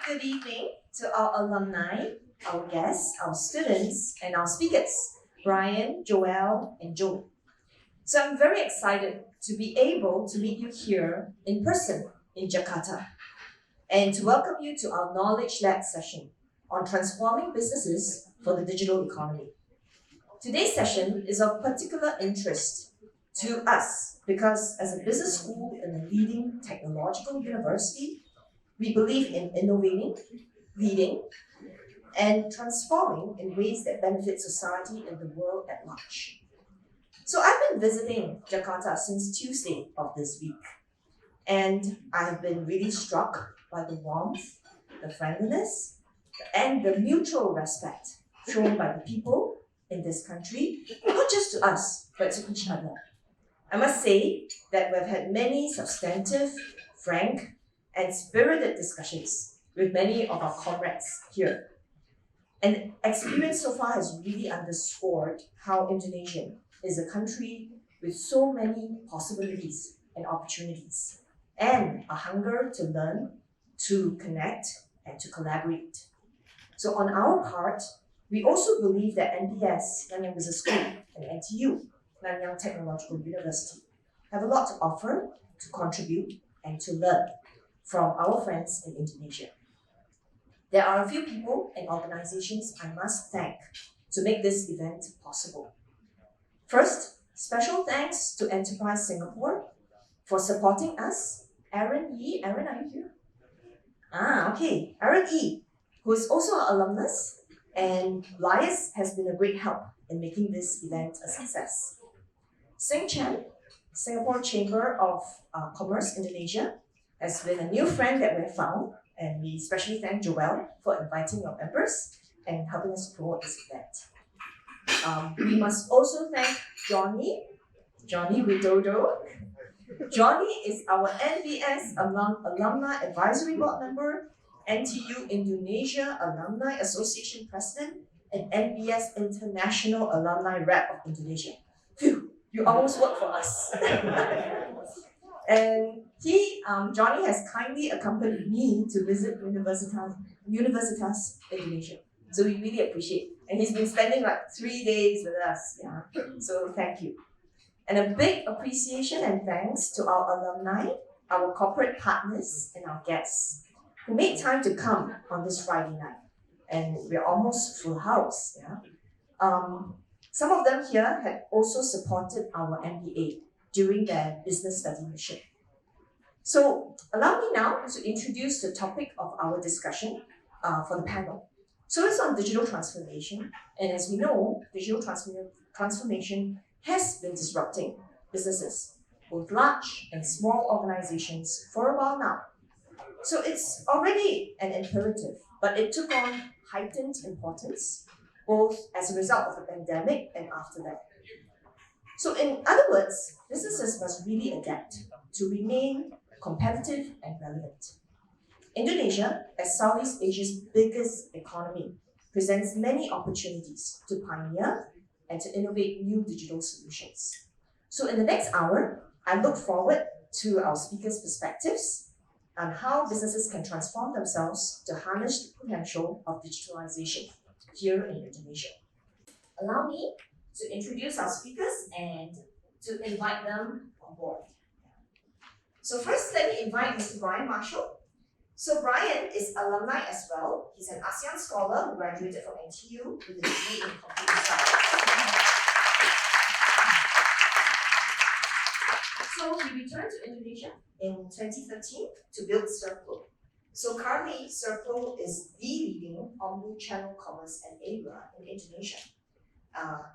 Good evening to our alumni, our guests, our students, and our speakers, Brian, Joelle, and Joey. So I'm very excited to be able to meet you here in person in Jakarta and to welcome you to our Knowledge Lab session on transforming businesses for the digital economy. Today's session is of particular interest to us because as a business school in a leading technological university, we believe in innovating, leading, and transforming in ways that benefit society and the world at large. So I've been visiting Jakarta since Tuesday of this week, and I've been really struck by the warmth, the friendliness, and the mutual respect shown by the people in this country, not just to us, but to each other. I must say that we've had many substantive, frank, and spirited discussions with many of our comrades here. And experience so far has really underscored how Indonesia is a country with so many possibilities and opportunities, and a hunger to learn, to connect, and to collaborate. So on our part, we also believe that NBS, Nanyang Business School, and NTU, Nanyang Technological University, have a lot to offer, to contribute, and to learn from our friends in Indonesia. There are a few people and organizations I must thank to make this event possible. First, special thanks to Enterprise Singapore for supporting us. Aaron Yi, Aaron, are you here? Okay. Aaron Yi, who is also an alumnus, and Lias has been a great help in making this event a success. Sing Chen, Singapore Chamber of Commerce Indonesia, has been a new friend that we have found, and we especially thank Joelle for inviting your members and helping us promote this event. We must also thank Johnny Widodo. Johnny is our NBS Alumni Advisory Board member, NTU Indonesia Alumni Association President, and NBS International Alumni Rep of Indonesia. Phew, you almost work for us. And Johnny has kindly accompanied me to visit Universitas Indonesia. So we really appreciate. And he's been spending like 3 days with us. Yeah. So thank you. And a big appreciation and thanks to our alumni, our corporate partners, and our guests who made time to come on this Friday night. And we're almost full house. Yeah. Some of them here had also supported our MBA during their business study mission. So allow me now to introduce the topic of our discussion for the panel. So it's on digital transformation, and as we know, digital transformation has been disrupting businesses, both large and small organizations, for a while now. So it's already an imperative, but it took on heightened importance, both as a result of the pandemic and after that. So in other words, businesses must really adapt to remain competitive and relevant. Indonesia, as Southeast Asia's biggest economy, presents many opportunities to pioneer and to innovate new digital solutions. So in the next hour, I look forward to our speakers' perspectives on how businesses can transform themselves to harness the potential of digitalization here in Indonesia. Allow me to introduce our speakers and to invite them on board. So first, let me invite Mr. Brian Marshall. So Brian is alumni as well. He's an ASEAN scholar who graduated from NTU with a degree in computer science. So he returned to Indonesia in 2013 to build Circlo. So currently, Circlo is the leading omni-channel commerce enabler in Indonesia.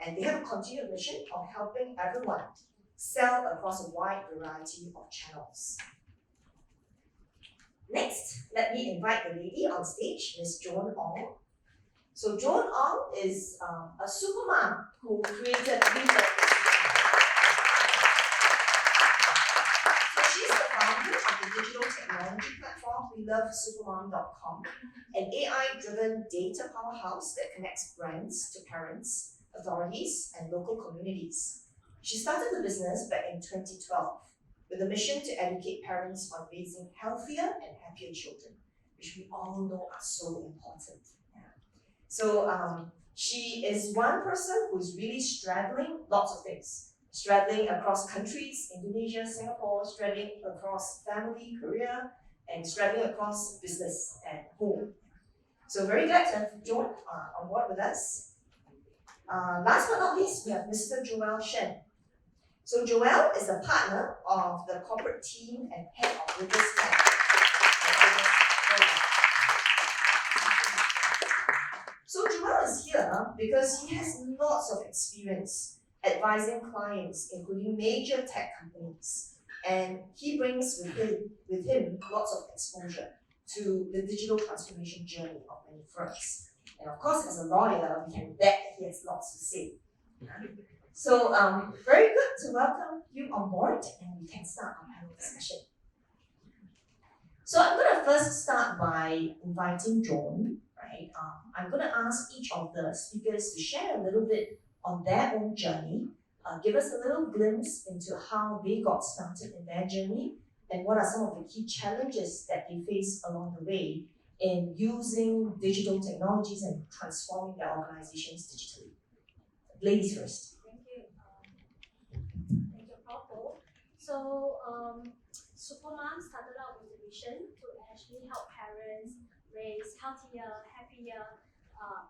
And they have a continued mission of helping everyone sell across a wide variety of channels. Next, let me invite the lady on stage, Ms. Joan Ong. So Joan Ong is a supermom who created WeLove. So she's the founder of the digital technology platform WeLoveSupermom.com, an AI-driven data powerhouse that connects brands to parents, authorities, and local communities. She started the business back in 2012 with a mission to educate parents on raising healthier and happier children, which we all know are so important. Yeah. So she is one person who's really straddling lots of things. Straddling across countries, Indonesia, Singapore, straddling across family, career, and straddling across business and home. So very glad to have Joel on board with us. Last but not least, we have Mr. Joel Shen. So Joel is a partner of the corporate team and head of Rivers Tech. So Joel is here because he has lots of experience advising clients, including major tech companies, and he brings with him lots of exposure to the digital transformation journey of many firms. And of course, as a lawyer, we can bet that he has lots to say. So very good to welcome you on board, and we can start our panel discussion. So I'm going to first start by inviting Joan, right? I'm going to ask each of the speakers to share a little bit on their own journey, give us a little glimpse into how they got started in their journey, and what are some of the key challenges that they face along the way in using digital technologies and transforming their organizations digitally. Ladies first. Thank you, Prof. So, Supermom started out with a mission to actually help parents raise healthier, happier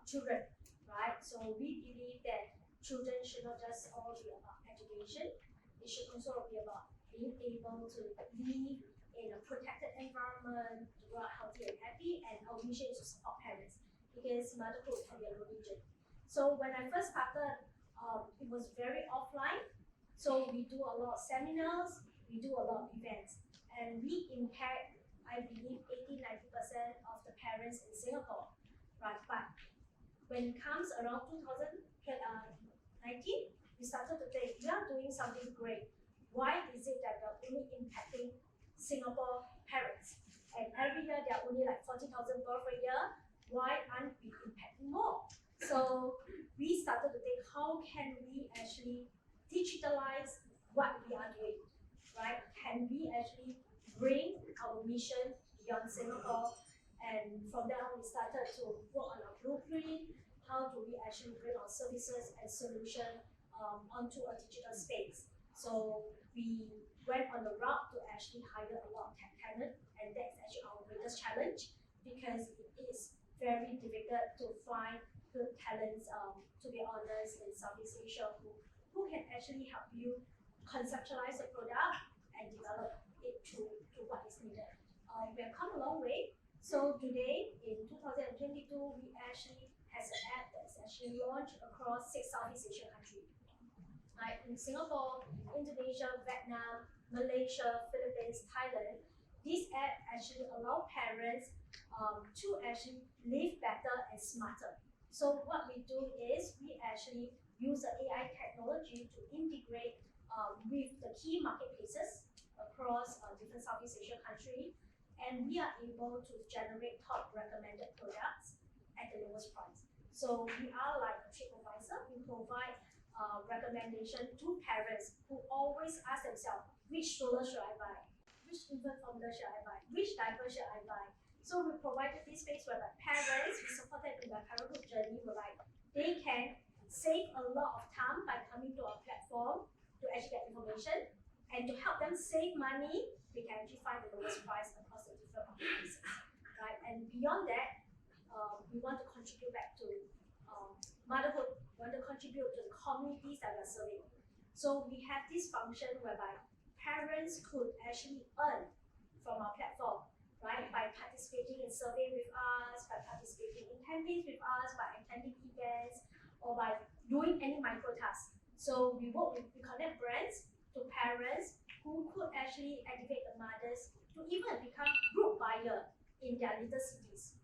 children, right? So we believe that children should not just all be about education, it should also be about being able to live in a protected environment, to grow up healthy and happy, and our mission is to support parents because motherhood can be a lonely journey. So when I first started, it was very offline. So we do a lot of seminars, we do a lot of events, and we impact, I believe, 80-90% of the parents in Singapore, right? But when it comes around 2019, we started to think we are doing something great. Why is it that we're only impacting Singapore parents? And every year there are only like 40,000 births a year. Why aren't we impacting more? So we started to think, how can we actually digitalize what we are doing, right? Can we actually bring our mission beyond Singapore? And from there on, we started to work on our blueprint. How do we actually bring our services and solutions onto a digital space? So we went on the route to actually hire a lot of tech talent, and that's actually our greatest challenge because it is very difficult to find good talents, to be honest, in Southeast Asia who can actually help you conceptualize the product and develop it to what is needed. We have come a long way. So today, in 2022, we actually has an app that's actually launched across 6 Southeast Asian countries. Like in Singapore, Indonesia, Vietnam, Malaysia, Philippines, Thailand, this app actually allow parents to actually live better and smarter. So what we do is we actually use the AI technology to integrate with the key marketplaces across different Southeast Asian countries, and we are able to generate top recommended products at the lowest price. So we are like a TripAdvisor. We provide recommendation to parents who always ask themselves, which stroller should I buy? Which infant formula should I buy? Which diaper should I buy? So we provided this space where parents, we support them in their parenthood journey, where they can save a lot of time by coming to our platform to actually get information, and to help them save money, we can actually find the lowest price across the different marketplaces, right? And beyond that, we want to contribute back to motherhood. We want to contribute to the communities that we're serving. So we have this function whereby parents could actually earn from our platform, right? By participating in survey with us, by participating in campaigns with us, by attending events, or by doing any micro tasks. So we connect brands to parents who could actually activate the mothers to even become group buyer in their little cities.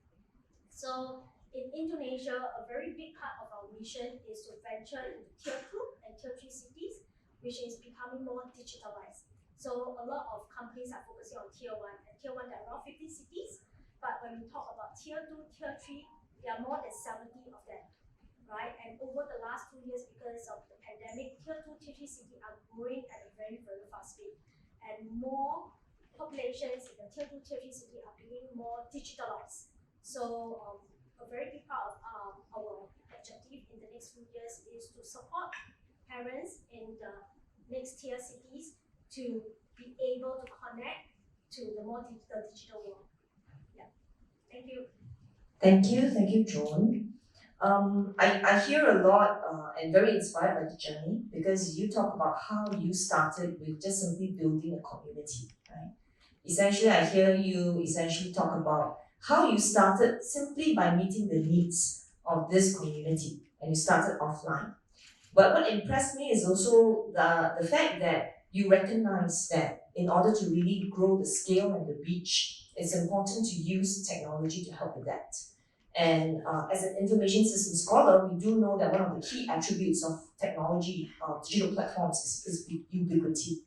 So in Indonesia, a very big part of our mission is to venture into tier 2 and tier 3 cities, which is becoming more digitalized. So a lot of companies are focusing on tier 1, and tier 1 there are around 50 cities, but when we talk about tier 2, tier 3, there are more than 70 of them, right? And over the last 2 years, because of the pandemic, tier 2, tier 3 cities are growing at a very, very fast speed, and more populations in the tier 2, tier 3 city are being more digitalized. So a very big part of our objective in the next few years is to support parents in the next tier cities to be able to connect to the more digital world. Yeah. Thank you. Thank you, Joan. I hear a lot and very inspired by the journey because you talk about how you started with just simply building a community, right? Essentially, I hear you essentially talk about how you started simply by meeting the needs of this community and you started offline. But what impressed me is also the fact that you recognize that in order to really grow the scale and the reach, it's important to use technology to help with that. And as an information system scholar, we do know that one of the key attributes of technology, digital platforms, is ubiquity.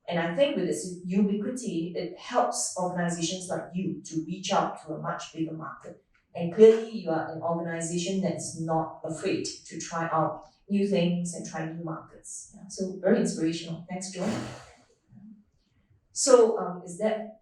And I think with this ubiquity, it helps organizations like you to reach out to a much bigger market. And clearly, you are an organization that's not afraid to try out new things and try new markets. Yeah, so very inspirational. Thanks, Joan. So is that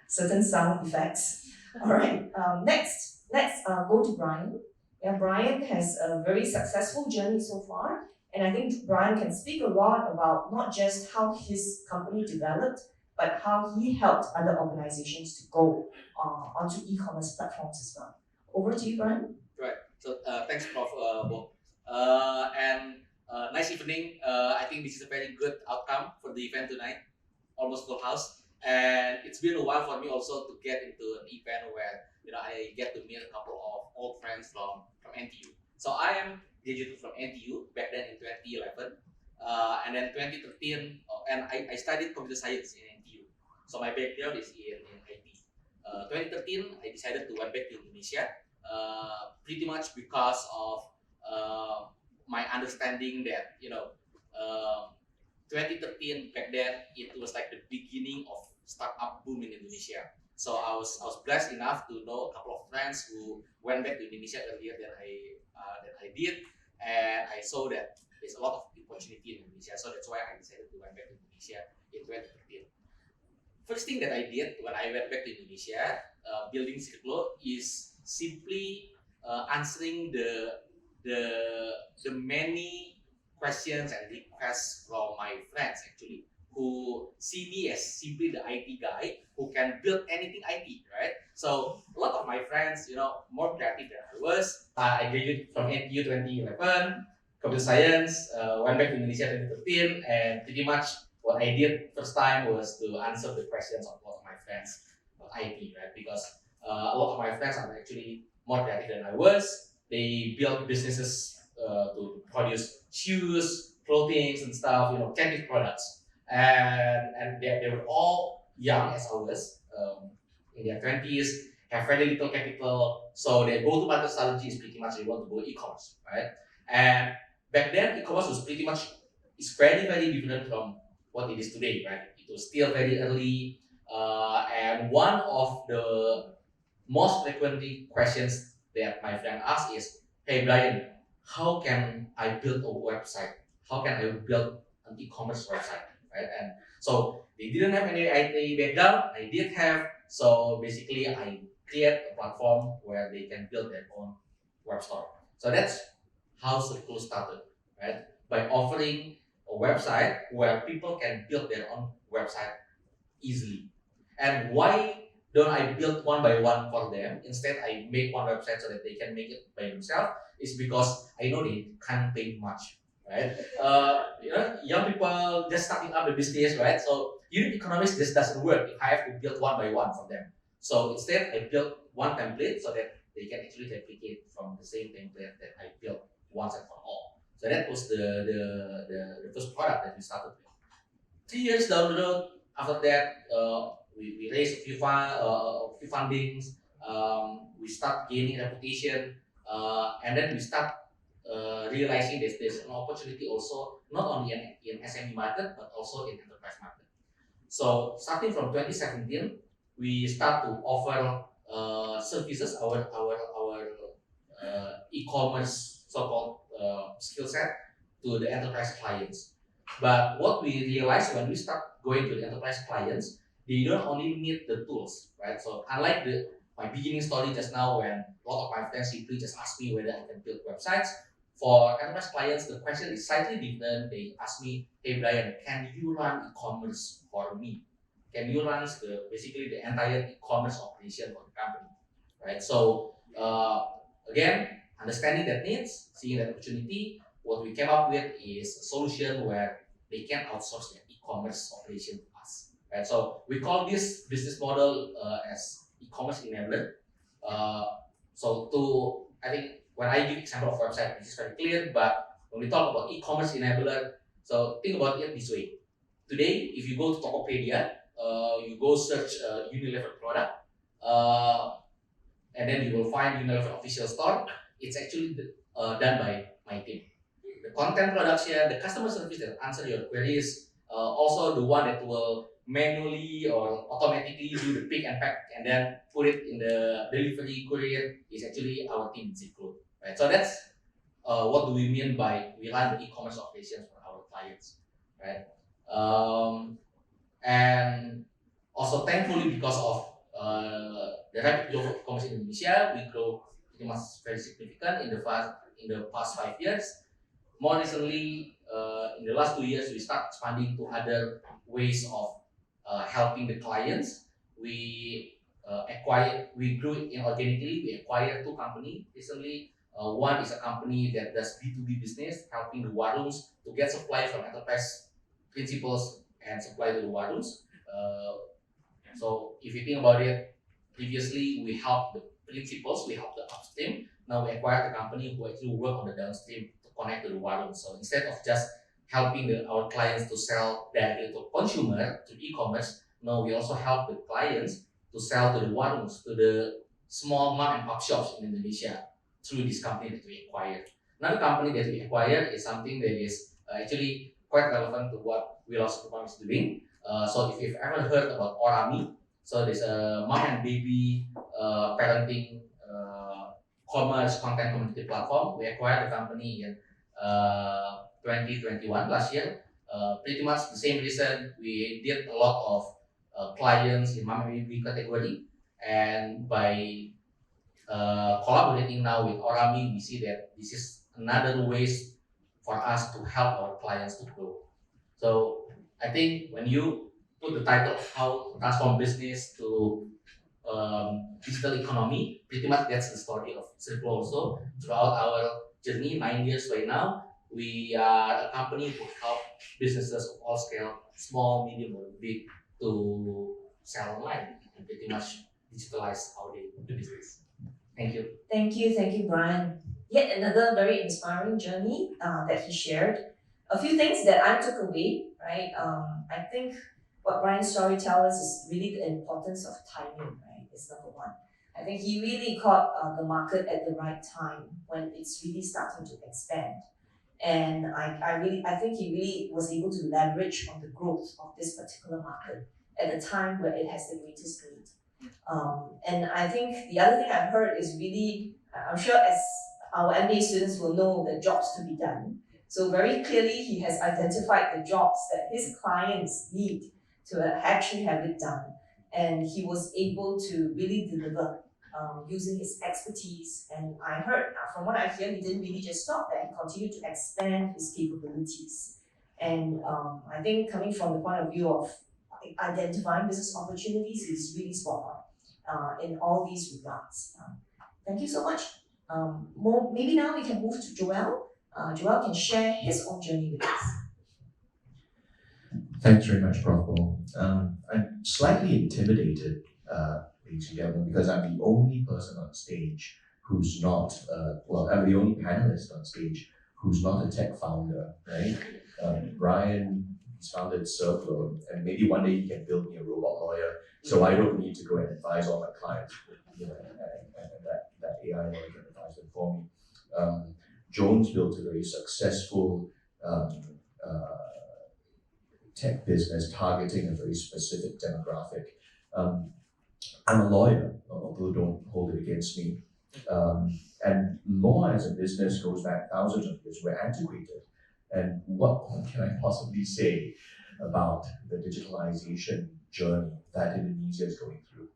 certain sound effects? All right. Next, let's go to Brian. Yeah, Brian has a very successful journey so far, and I think Brian can speak a lot about not just how his company developed, but how he helped other organizations to go onto e-commerce platforms as well. Over to you, Brian. Right. So thanks, Prof. Bo. And nice evening. I think this is a very good outcome for the event tonight. Almost full house. And it's been a while for me also to get into an event where I get to meet a couple of old friends from NTU. So I am graduated from NTU back then in 2011, and then 2013, and I studied computer science in NTU. So my background is in IT. 2013, I decided to went back to Indonesia, pretty much because of my understanding that 2013 back then it was like the beginning of startup boom in Indonesia. So I was blessed enough to know a couple of friends who went back to Indonesia earlier than I did, and I saw that there's a lot of opportunity in Indonesia. So that's why I decided to went back to Indonesia in 2013. First thing that I did when I went back to Indonesia, building Circlo, is simply answering the many questions and requests from my friends actually, who see me as simply the IT guy who can build anything IT, right? So a lot of my friends, more creative than I was. I graduated from NTU 2011, computer science, went back to Indonesia 2013, and pretty much what I did first time was to answer the questions of a lot of my friends about IT, right? Because a lot of my friends are actually more creative than I was. They build businesses to produce shoes, clothing, and stuff, creative products. And they were all young as I was, in their 20s, have very little capital. So their go-to-market strategy is pretty much they want to go e-commerce, right? And back then, e-commerce was pretty much, it's very, very different from what it is today, right? It was still very early. And one of the most frequently questions that my friend asked is, hey Brian, how can I build a website? How can I build an e-commerce website, right? And so they didn't have any IT background, I did have. So basically I create a platform where they can build their own web store. So that's how Circlo started, right? By offering a website where people can build their own website easily. And why don't I build one by one for them? Instead, I make one website so that they can make it by themselves. Is because I know they can't pay much, right? Young people just starting up the business, right? So unit economics just doesn't work if I have to build one by one for them. So instead, I built one template so that they can actually replicate from the same template that I built once and for all. So that was the first product that we started with. 3 years down the road, after that, we raised a few fundings. We start gaining reputation, and then we start realizing that there's an opportunity also not only in SME market but also in enterprise market. So starting from 2017, we start to offer services, our e-commerce so-called skill set to the enterprise clients. But what we realized when we start going to the enterprise clients, they don't only need the tools, right? So unlike my beginning story just now, when a lot of my friends simply just ask me whether I can build websites, for enterprise clients, the question is slightly different. They ask me, hey Brian, can you run e-commerce for me? Can you run basically the entire e-commerce operation for the company, right? So again, understanding that needs, seeing that opportunity, what we came up with is a solution where they can outsource their e-commerce operation to us, right? So we call this business model as e-commerce enabler. I think when I give example of website, this is very clear. But when we talk about e-commerce enabler, so think about it this way. Today, if you go to Tokopedia, you go search Unilever product, and then you will find Unilever official store. It's actually done by my team. The content production, the customer service that answer your queries, also the one that will manually or automatically do the pick and pack and then put it in the delivery courier is actually our team in Zipcode, right? So that's what do we mean by we run the e-commerce operations for our clients, right? And also thankfully because of the rapid growth of e-commerce in Indonesia, we grow pretty much very significant in the past 5 years. More recently, in the last 2 years, we start expanding to other ways of helping the clients. We grew inorganically. We acquired 2 companies recently. One is a company that does B2B business, helping the warungs to get supply from enterprise principals and supply to the warungs. So if you think about it, previously we helped the principals, we helped the upstream. Now we acquired a company who actually work on the downstream to connect to the warung. So instead of just helping our clients to sell directly to consumer through e-commerce, now we also help the clients to sell to the warungs, to the small mom and pop shops in Indonesia through this company that we acquired. Another company that we acquired is something that is actually quite relevant to what We Love Supermom is doing. So if you've ever heard about Orami, so there's a mom and baby parenting commerce content community platform. We acquired the company in 2021 last year. Pretty much the same reason we did a lot of clients in mom and baby category, and by collaborating now with Orami, we see that this is another ways for us to help our clients to grow. So I think when you put the title of how to transform business to digital economy, pretty much that's the story of Circle also. Throughout our journey, 9 years right now, we are a company who help businesses of all scale, small, medium, or big, to sell online and pretty much digitalize how they do business. Thank you. Thank you, Brian. Yet another very inspiring journey that he shared. A few things that I took away, right? I think what Brian's story tells us is really the importance of timing, right? Is number one. I think he really caught the market at the right time when it's really starting to expand. And I think he really was able to leverage on the growth of this particular market at a time where it has the greatest need. And I think the other thing I've heard is really, I'm sure as our MBA students will know, the jobs to be done. So very clearly, he has identified the jobs that his clients need to actually have it done. And he was able to really deliver using his expertise. And I heard, from what I hear, he didn't really just stop there. He continued to expand his capabilities. And I think coming from the point of view of identifying business opportunities is really spot on in all these regards. Thank you so much. Maybe now we can move to Joel. Joel can share his own journey with us. Thanks very much, Prof. Paul. I'm slightly intimidated, ladies and gentlemen, because I'm the only person on stage who's not, I'm the only panelist on stage who's not a tech founder, right? Brian, he's founded Circle, and maybe one day he can build me a robot lawyer, so I don't need to go and advise all my clients, and that AI lawyer can advise them for me. Jones built a very successful tech business targeting a very specific demographic. I'm a lawyer, although don't hold it against me. And law as a business goes back thousands of years. We're antiquated. And what can I possibly say about the digitalization journey that Indonesia is going through?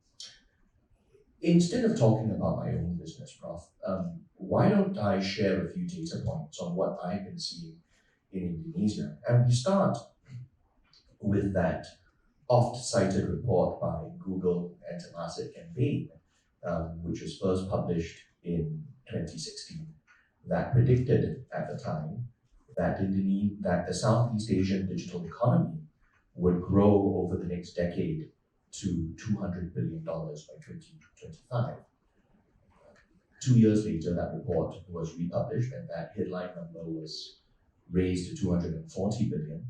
Instead of talking about my own business, Prof, why don't I share a few data points on what I've been seeing in Indonesia? And we start with that oft-cited report by Google and Temasek and Bain, which was first published in 2016, that predicted at the time that the Southeast Asian digital economy would grow over the next decade to $200 billion by 2025. 2 years later, that report was republished, and that headline number was raised to 240 billion.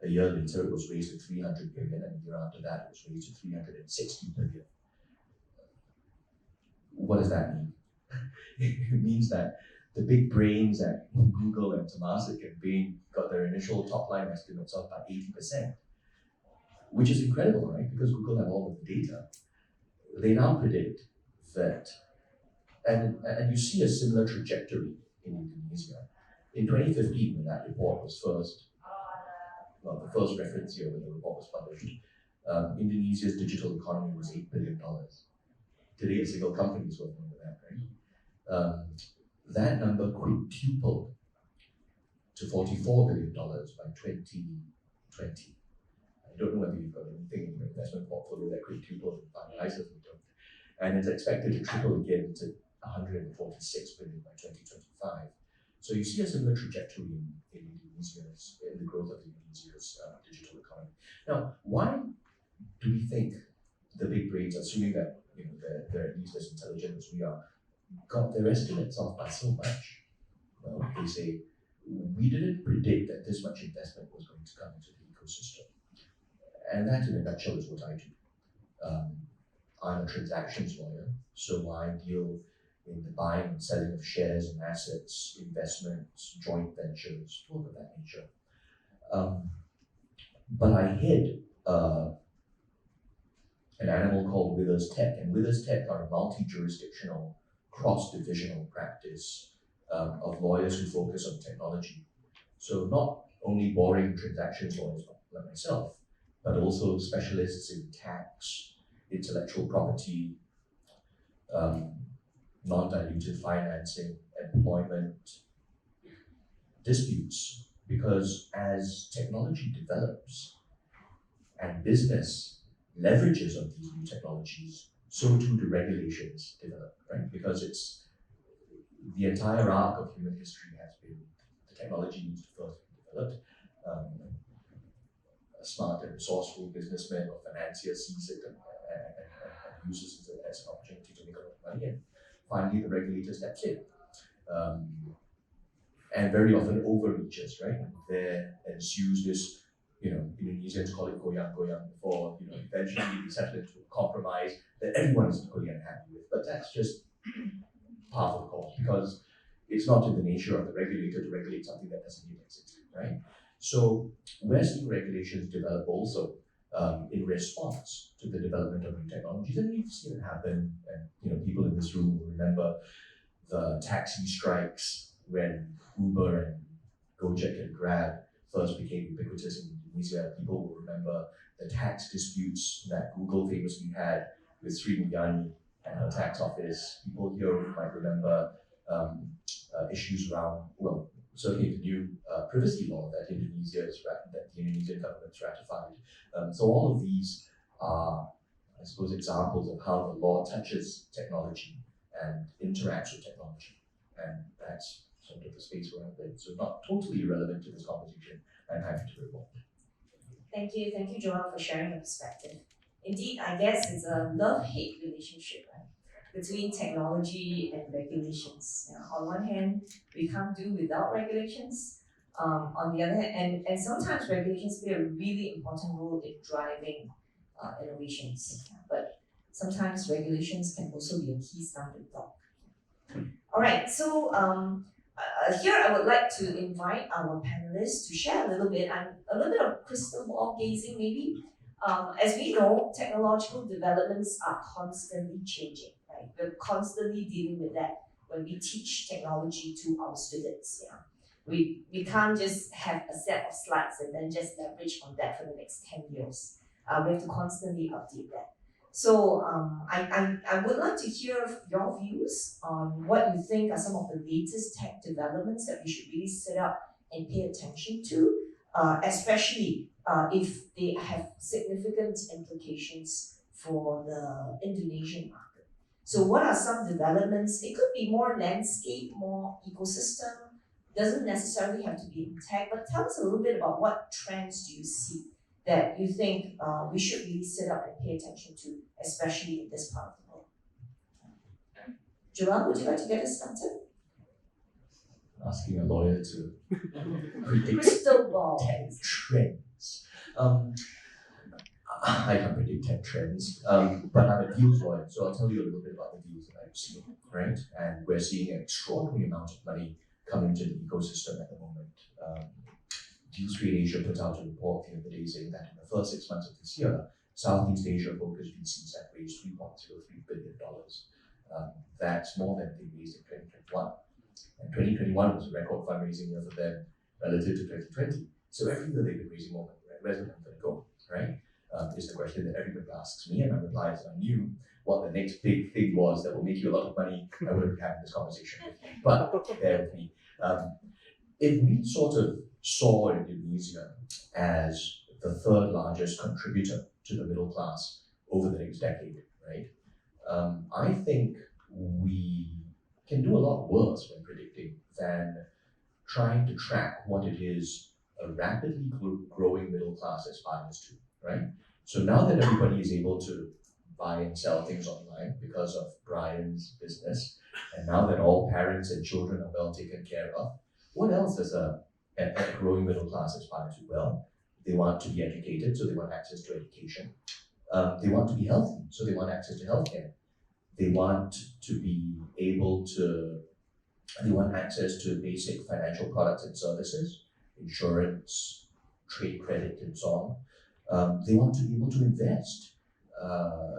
A year later, it was raised to 300 billion, and a year after that, it was raised to 360 billion. What does that mean? It means that the big brains at Google and Temasek and Bain got their initial top line estimates of about 80%, which is incredible, right? Because Google have all of the data. They now predict that, and you see a similar trajectory in Indonesia. In 2015, when that report was the first reference year when the report was published, Indonesia's digital economy was $8 billion. Today, a single company is worth more than that, right? That number quintupled to $44 billion by 2020. I don't know whether you've got anything in your investment portfolio that quintupled in 5 years, we don't. And it's expected to triple again to 146 billion by 2025. So you see a similar trajectory in the growth of Indonesia's digital economy. Now, why do we think the big brains, assuming that they're at least as intelligent as we are, got their estimates off by so much? Well, they say, we didn't predict that this much investment was going to come into the ecosystem. And that, in a nutshell, is what I do. I'm a transactions lawyer, so I deal in the buying and selling of shares and assets, investments, joint ventures, all of that nature. But I head an animal called Withers Tech, and Withers Tech are a multi-jurisdictional, cross-divisional practice of lawyers who focus on technology. So not only boring transactions lawyers like myself, but also specialists in tax, intellectual property, non-dilutive financing, employment, disputes. Because as technology develops and business leverages on these new technologies, so too the regulations develop, right? Because it's the entire arc of human history has been the technology needs to first be developed. A smart and resourceful businessman or financier sees it and uses it as an opportunity to make a lot of money, and finally the regulator steps in. And very often overreaches, right? There ensues this, Indonesians call it goyang-goyang before, eventually we settle into a compromise that everyone is equally unhappy with. But that's just part of the course, because it's not in the nature of the regulator to regulate something that doesn't yet exist, right? So we're seeing regulations develop also in response to the development of new technologies, and we've seen it happen. And people in this room will remember the taxi strikes when Uber and Gojek and Grab first became ubiquitous in Indonesia. People will remember the tax disputes that Google famously had with Sri Mulyani and her tax office. People here might remember issues around, certainly the new privacy law that the Indonesian government's ratified. So all of these are, I suppose, examples of how the law touches technology and interacts with technology. And that's sort of the space where I've been. So not totally irrelevant to this conversation. I'm happy to report. Thank you, Joel, for sharing your perspective. Indeed, I guess it's a love-hate relationship, right, between technology and regulations. On one hand, we can't do without regulations. On the other hand, and sometimes regulations play a really important role in driving innovations. But sometimes regulations can also be a key stumbling block. All right, so here I would like to invite our panelists to share a little bit of crystal ball gazing maybe. As we know, technological developments are constantly changing, right? We're constantly dealing with that when we teach technology to our students. we can't just have a set of slides and then just leverage on that for the next 10 years. We have to constantly update that. So I would like to hear your views on what you think are some of the latest tech developments that we should really sit up and pay attention to, especially if they have significant implications for the Indonesian market. So what are some developments? It could be more landscape, more ecosystem, doesn't necessarily have to be in tech, but tell us a little bit about what trends do you see that you think we should really sit up and pay attention to, especially in this part of the world. Joel, would you like to get us started? Asking a lawyer to predict Crystal ball. tech trends. I can't predict tech trends, but I'm a deals lawyer, so I'll tell you a little bit about the deals that I've seen, right? And we're seeing an extraordinary amount of money coming to the ecosystem at the moment. Deals Trade Asia put out a report the other day saying that in the first 6 months of this year, Southeast Asia-focused VCs have raised $3.03 billion. That's more than they raised in 2021. And 2021 was a record fundraising year for them relative to 2020. So every year they've been raising more money, right? Where's the money going to go, right? Is the question that everybody asks me, and my reply is I knew what the next big thing was that will make you a lot of money. I wouldn't be having this conversation with you, but bear with me. If we sort of saw Indonesia as the third largest contributor to the middle class over the next decade, right? I think we can do a lot worse when predicting than trying to track what it is a rapidly growing middle class aspires to, right? So now that everybody is able to buy and sell things online because of Brian's business, and now that all parents and children are well taken care of, what else does a growing middle class aspire to? Well, they want to be educated, so they want access to education. They want to be healthy, so they want access to healthcare. They want to be able to, they want access to basic financial products and services, insurance, trade credit, and so on. They want to be able to invest.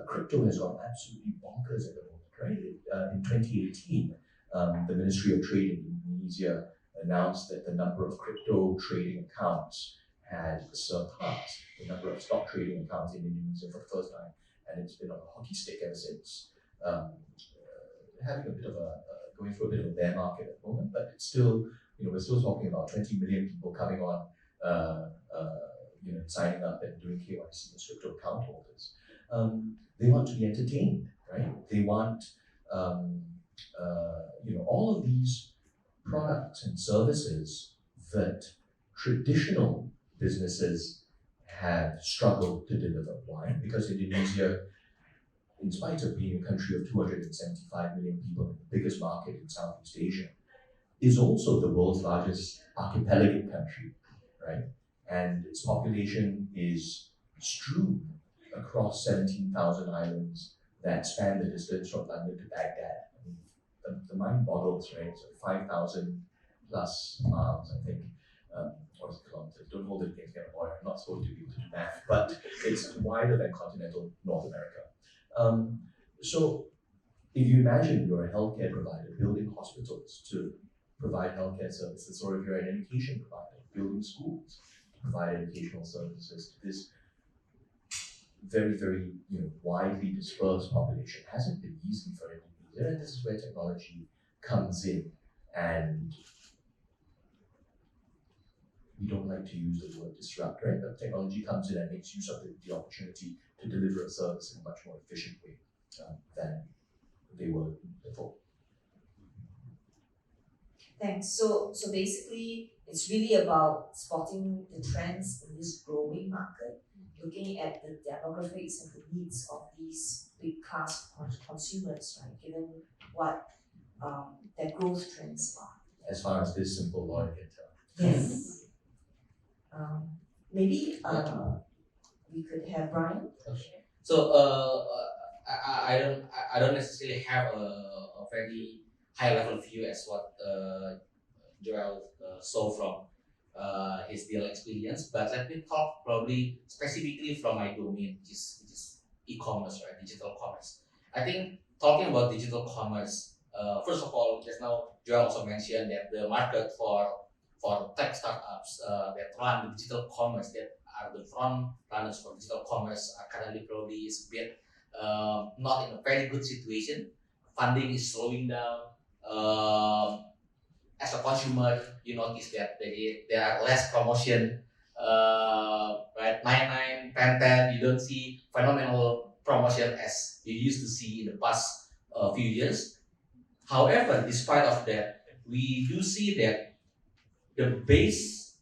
Crypto has gone absolutely bonkers at the moment, right? In 2018, the Ministry of Trade in Indonesia announced that the number of crypto trading accounts had surpassed the number of stock trading accounts in Indonesia for the first time, and it's been on a hockey stick ever since. Having a bit of going through a bit of a bear market at the moment, but it's still, we're still talking about 20 million people coming on, signing up and doing KYC as crypto account holders. They want to be entertained, right? They want, all of these products and services that traditional businesses have struggled to deliver. Why? Because Indonesia, in spite of being a country of 275 million people and the biggest market in Southeast Asia, is also the world's largest archipelagic country, right? And its population is strewn across 17,000 islands that span the distance from London to Baghdad. I mean, the mind boggles, right? So 5,000 plus miles, I think, or kilometers. Don't hold it against me, I'm not supposed to be able to do math, but it's wider than continental North America. So if you imagine you're a healthcare provider building hospitals to provide healthcare services, or if you're an education provider building schools to provide educational services to this very, very widely dispersed population, hasn't been easy for Indonesia, and this is where technology comes in. And we don't like to use the word disrupt, right? But technology comes in and makes use of the opportunity to deliver a service in a much more efficient way than they were before. Thanks. So basically, it's really about spotting the trends in this growing market, looking at the demographics and the needs of these big class consumers, right? Given what their growth trends are. As far as this simple lawyer can tell. Yes. Maybe we could have Brian. Okay. So I don't necessarily have a very high level view as what Joel saw from his deal experience, but let me talk probably specifically from my domain, which is e-commerce, right? Digital commerce. I think talking about digital commerce, first of all, just now Joel also mentioned that the market for for tech startups that run the digital commerce, that are the front runners for digital commerce, are currently probably is a bit not in a very good situation. Funding is slowing down. As a consumer, you notice that there are less promotion. Right, 99, 10, 10. You don't see phenomenal promotion as you used to see in the past few years. However, despite of that, we do see that the base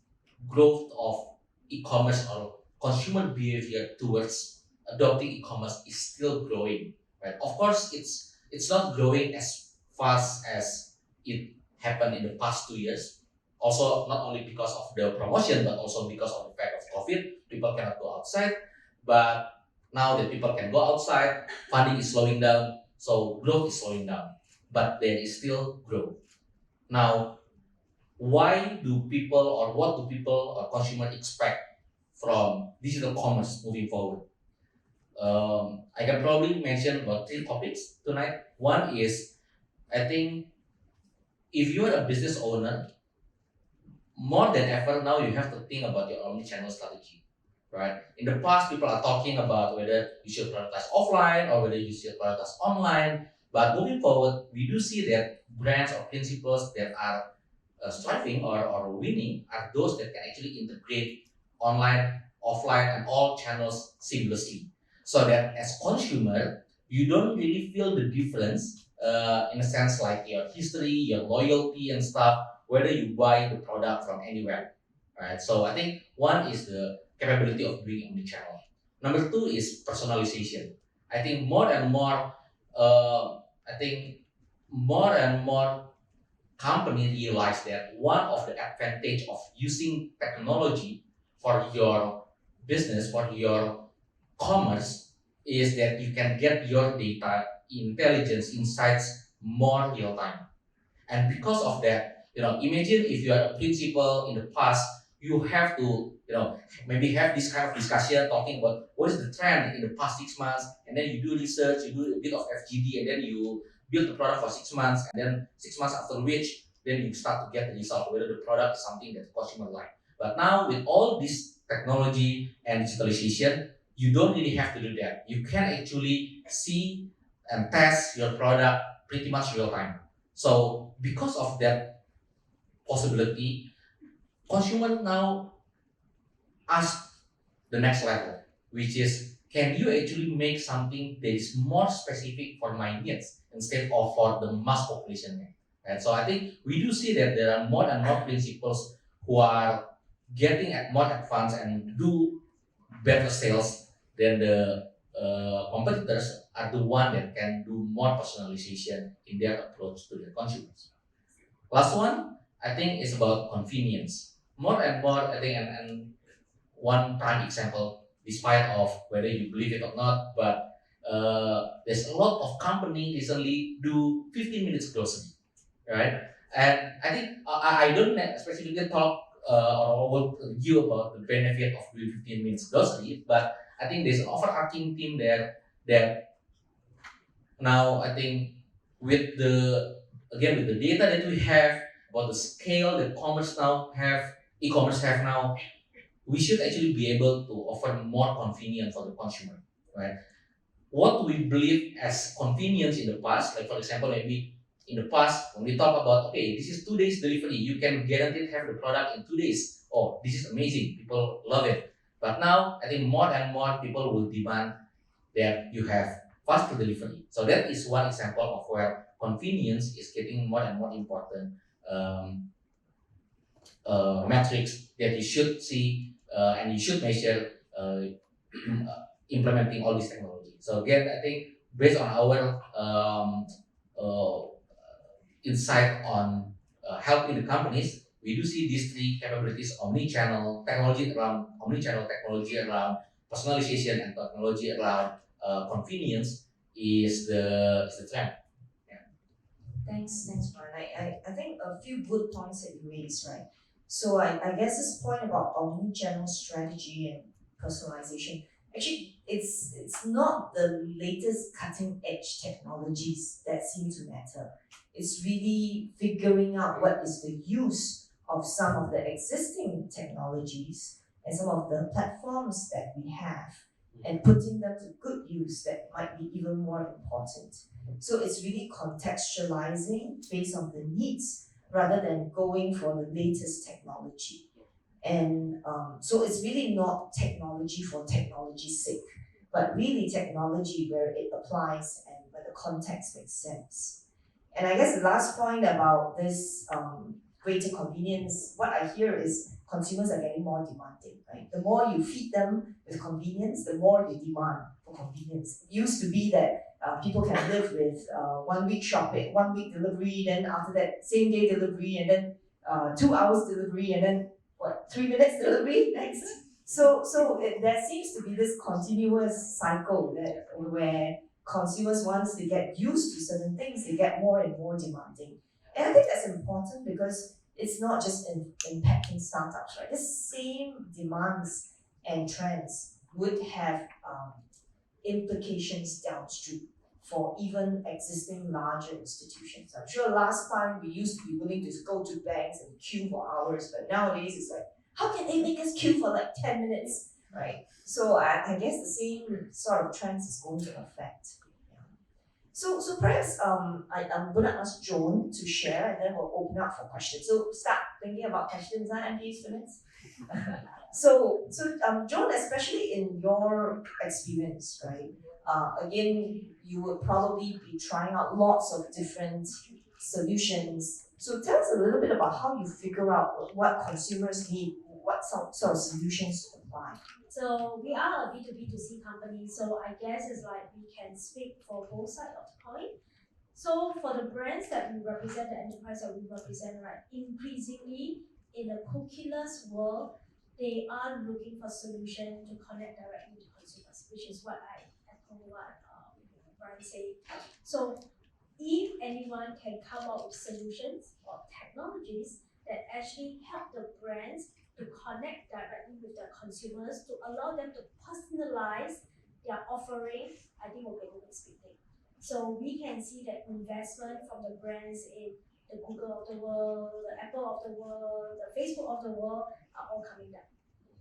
growth of e-commerce or consumer behavior towards adopting e-commerce is still growing. Right? Of course, it's not growing as fast as it happened in the past 2 years. Also, not only because of the promotion, but also because of the fact of COVID, people cannot go outside. But now that people can go outside, funding is slowing down, so growth is slowing down. But there is still growth. Now, why do people or what do people or consumers expect from digital commerce moving forward? I can probably mention about 3 topics tonight. One is, I think, if you're a business owner, more than ever now you have to think about your omni-channel strategy, right? In the past, people are talking about whether you should prioritize offline or whether you should prioritize online. But moving forward, we do see that brands or principles that are striving or winning are those that can actually integrate online, offline, and all channels seamlessly. So that as consumer, you don't really feel the difference in a sense like your history, your loyalty and stuff, whether you buy the product from anywhere. Right. So I think one is the capability of doing omnichannel. Number two is personalization. I think more and more, I think more and more company realize that one of the advantage of using technology for your business, for your commerce, is that you can get your data, intelligence, insights more real time. And because of that, imagine if you are a principal in the past, you have to, maybe have this kind of discussion talking about what is the trend in the past 6 months, and then you do research, you do a bit of FGD, and then you build the product for 6 months, and then 6 months after which, then you start to get the result whether the product is something that the consumer like. But now with all this technology and digitalization, you don't really have to do that. You can actually see and test your product pretty much real time. So because of that possibility, consumer now ask the next level, which is, can you actually make something that is more specific for my needs instead of for the mass population need? And so I think we do see that there are more and more principals who are getting more advanced and do better sales than the competitors are the one that can do more personalization in their approach to the consumers. Last one, I think, is about convenience. More and more, I think, and one prime example, despite of whether you believe it or not, but there's a lot of company recently do 15 minutes grocery, right? And I think I don't specifically talk or will you about the benefit of doing 15 minutes grocery, but I think there's an overarching theme there that now I think with the data that we have about the scale that e-commerce have now, we should actually be able to offer more convenience for the consumer, right? What we believe as convenience in the past, like for example, maybe in the past when we talk about, okay, this is 2 days delivery, you can guaranteed have the product in 2 days. Oh, this is amazing, people love it. But now I think more and more people will demand that you have faster delivery. So that is one example of where convenience is getting more and more important metrics that you should see and you should measure implementing all this technology. So again, I think based on our insight on helping the companies, we do see these 3 capabilities: omni-channel technology around personalization, and technology around convenience is the trend. Thanks, Brian. I think a few good points that you raised, right? So I guess this point about omni-channel strategy and personalization, actually it's not the latest cutting edge technologies that seem to matter. It's really figuring out what is the use of some of the existing technologies and some of the platforms that we have and putting them to good use that might be even more important. So it's really contextualizing based on the needs rather than going for the latest technology. And so it's really not technology for technology's sake, but really technology where it applies and where the context makes sense. And I guess the last point about this greater convenience, what I hear is consumers are getting more demanding, right? The more you feed them with convenience, the more they demand for convenience. It used to be that people can live with 1 week shopping, 1 week delivery, then after that same day delivery, and then 2 hours delivery, and then 3 minutes delivery next. So there seems to be this continuous cycle that where consumers, once they get used to certain things, they get more and more demanding. And I think that's important because it's not just impacting startups, right? The same demands and trends would have implications downstream for even existing larger institutions. I'm sure last time we used to be willing to go to banks and queue for hours, but nowadays it's like, how can they make us queue for like 10 minutes, right? So I guess the same sort of trends is going to affect. Yeah. So perhaps I'm gonna ask Joan to share and then we'll open up for questions. So start thinking about questions, MBA students. So Joan, especially in your experience, right? Again, you would probably be trying out lots of different solutions. So tell us a little bit about how you figure out what consumers need, what sort of solutions to apply. So we are a B2B2C company, so I guess it's like we can speak for both sides of the coin. So for the brands that we represent, the enterprise that we represent, right, increasingly in a cookieless world, they are looking for solutions to connect directly to consumers, which is what I echo what Brian said. So if anyone can come up with solutions or technologies that actually help the brands to connect directly with their consumers, to allow them to personalize their offering, I think will be the next big thing. So we can see that investment from the brands in the Google of the world, the Apple of the world, the Facebook of the world are all coming down,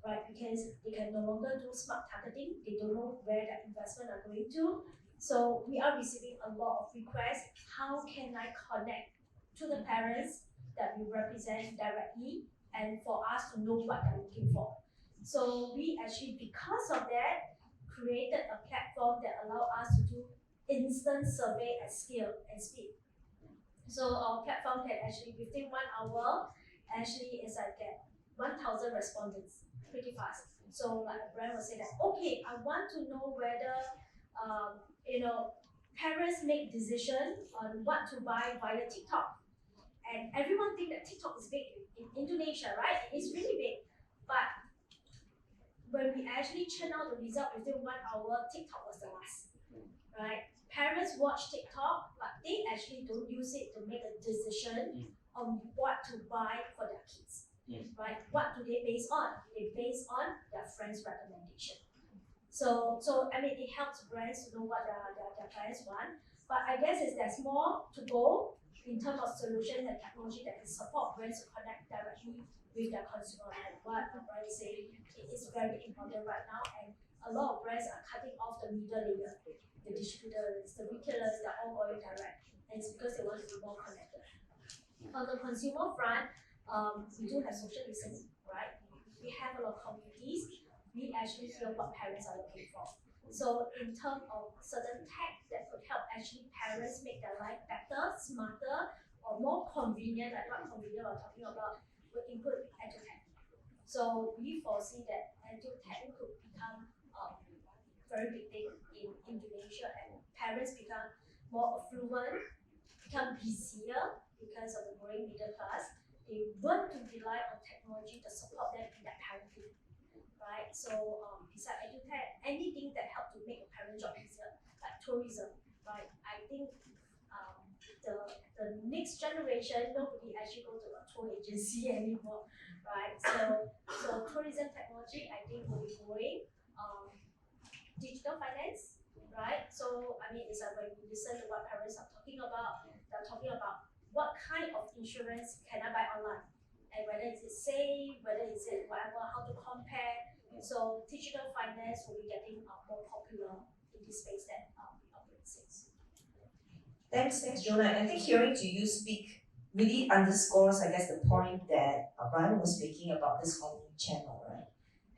right? Because they can no longer do smart targeting. They don't know where that investment are going to. So we are receiving a lot of requests. How can I connect to the parents that we represent directly and for us to know what they're looking for? So we actually, because of that, created a platform that allow us to do instant survey at scale and speed. So our platform can actually, within 1 hour, actually is like get 1,000 respondents pretty fast. So like a brand will say that, okay, I want to know whether parents make decision on what to buy via TikTok. And everyone think that TikTok is big in Indonesia, right? It's really big. But when we actually churn out the result within 1 hour, TikTok was the last, right? Parents watch TikTok, but they actually don't use it to make a decision on what to buy for their kids, right? What do they base on? They base on their friends' recommendation. So I mean, it helps brands to know what their clients want. But I guess there's more to go in terms of solutions and technology that can support brands to connect directly with their consumer. And what Brian is saying, it is very important right now. And a lot of brands are cutting off the middle layer, the distributors, the retailers, they're all going direct. And it's because they want to be more connected. On the consumer front, we do have social listening, right? We have a lot of communities. We actually hear what parents are looking for. So in terms of certain tech that could help actually parents make their life better, smarter, or more convenient, like what convenient we're talking about, would include edutech. So we foresee that edutech could become a very big thing in Indonesia, and parents become more affluent, become busier because of the growing middle class. They want to rely on technology to support them in their parenting. Right, so besides edutech, anything that helps to make a parent job easier, like tourism, right? I think the next generation, nobody actually go to a tour agency anymore, right? So tourism technology, I think, will be growing. Digital finance, right? So I mean, it's like when you listen to what parents are talking about, they're talking about what kind of insurance can I buy online, and whether is it safe, whether is it whatever, how to compare. So digital finance will be getting more popular in this space that we operate since. Thanks, Jonah. I think hearing to you speak really underscores, I guess, the point that Brian was making about this omni-channel, right?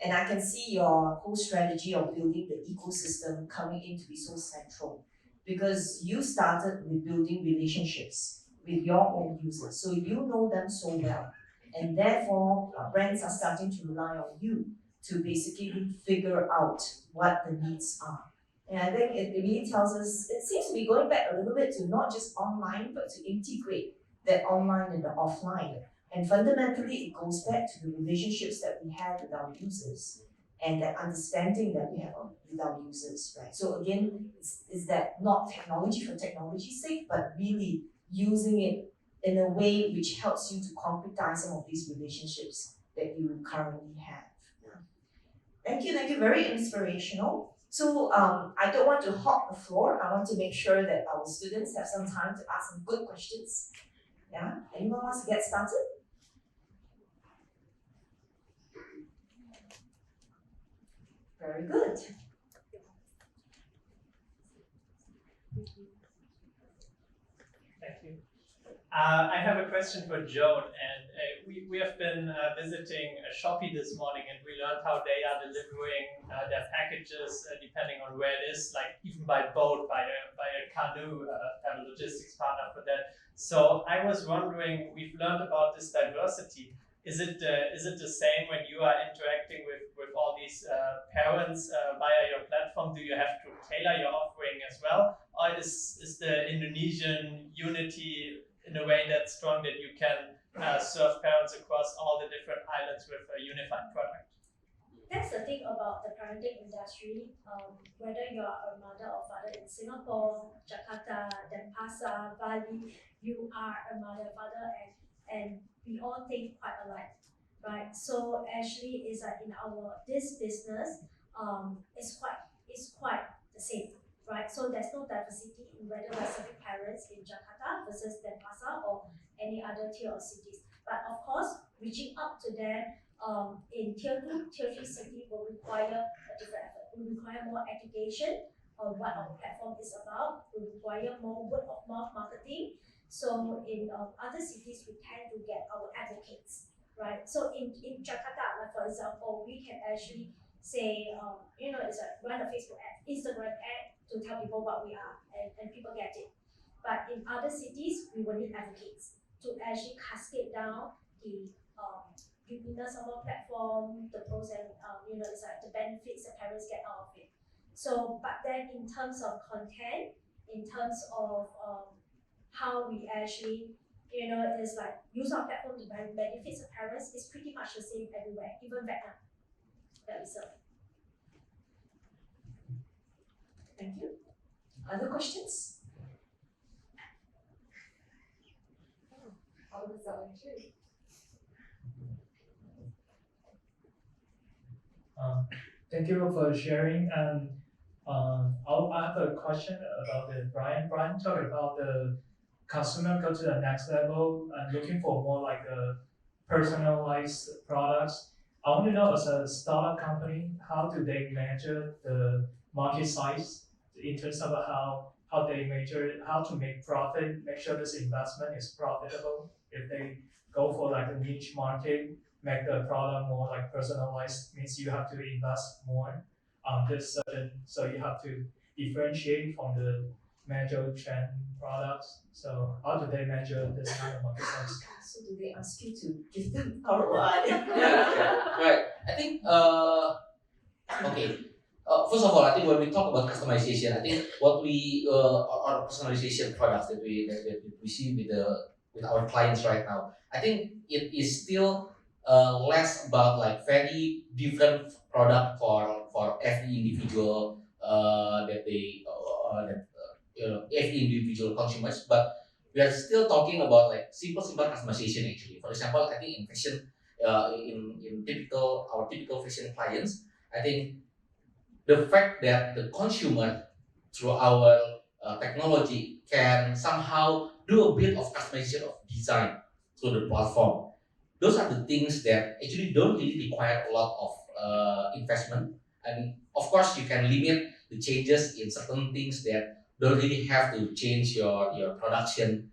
And I can see your whole strategy of building the ecosystem coming in to be so central, because you started with building relationships with your own users, so you know them so well, and therefore brands are starting to rely on you to basically figure out what the needs are. And I think it really tells us, it seems to be going back a little bit to not just online, but to integrate that online and the offline. And fundamentally, it goes back to the relationships that we have with our users and that understanding that we have with our users, right? So again, is that not technology for technology's sake, but really using it in a way which helps you to concretize some of these relationships that you currently have. Thank you, very inspirational. So I don't want to hog the floor. I want to make sure that our students have some time to ask some good questions. Yeah, anyone wants to get started? Very good. Thank you. I have a question for Joan, and we have been visiting Shopee this morning, and we learned how they are delivering their packages depending on where it is, like even by boat, by a canoe, have a logistics partner for that. So I was wondering, we've learned about this diversity. Is it the same when you are interacting with all these parents via your platform? Do you have to tailor your offering as well, or is the Indonesian unity in a way that's strong that you can serve parents across all the different islands with a unified product? That's the thing about the parenting industry. Whether you're a mother or father in Singapore, Jakarta, Denpasar, Bali, you are a mother, father, and we all think quite alike, right? So actually, it's like in this business, it's quite the same, right? So there's no diversity in whether we're serving parents in Jakarta versus Denpasar or any other tier of cities. But of course, reaching up to them in tier 2, tier 3 city will require a different effort. Will require more education on what our platform is about. Will require more word of mouth marketing. So in other cities, we tend to get our advocates, right? So in Jakarta, like for example, we can actually say, it's like run a Facebook ad, Instagram ad to tell people what we are, and people get it. But in other cities, we will need advocates to actually cascade down the uniqueness of our platform, the pros and it's like the benefits that parents get out of it. So, but then in terms of content, in terms of how we actually, is like use our platform to benefits of parents is pretty much the same everywhere, even Vietnam that we serve. Thank you. Other questions? Thank you for sharing. And I have a question about Brian. Brian talked about the consumer go to the next level and looking for more like a personalized products. I want to know, as a startup company, how do they measure the market size in terms of how they measure how to make profit, make sure this investment is profitable. If they go for like a niche market, make the product more like personalized, means you have to invest more on this certain, so you have to differentiate from the major trend products. So how do they measure this kind of market size? So do they ask you to give them ROI? Right. I think okay. First of all, I think when we talk about customization, I think what we our personalization products that we see with our clients right now, I think it is still less about like very different product for every individual every individual consumers, but we are still talking about like simple customization actually. For example, I think in fashion, in our typical fashion clients, I think the fact that the consumer through our technology can somehow do a bit of customization of design through the platform, those are the things that actually don't really require a lot of investment. And of course, you can limit the changes in certain things that don't really have to change your production